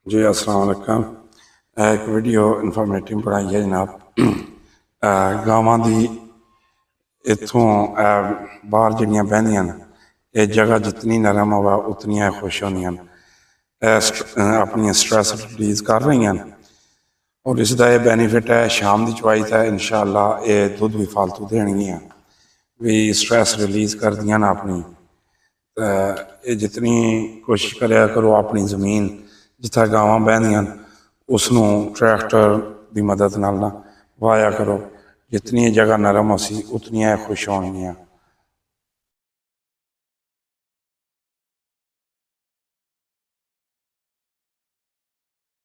जी अस्सलाम वालेकुम। एक वीडियो इन्फॉर्मेटिव बनाई है जनाब। गावां दी इत्थों बाहर जड़ियां बहंदियां न, ये जगह जितनी नरम होवे उतनियां खुश होंदियां न। अपनी स्ट्रेस रिलीज कर रही हैं और इसका यह बेनीफिट है शाम की चवाई का इंशाअल्लाह ये दुध भी फालतू देणगियां भी स्ट्रेस रिलीज कर दियां ना अपनी। ये जितनी कोशिश करा करो अपनी जमीन जिथे गावां बहंदियां उसनों ट्रैक्टर की मदद नाल ना वाया करो। जितनी जगह नरम होसी उतनियां खुश होणगियां।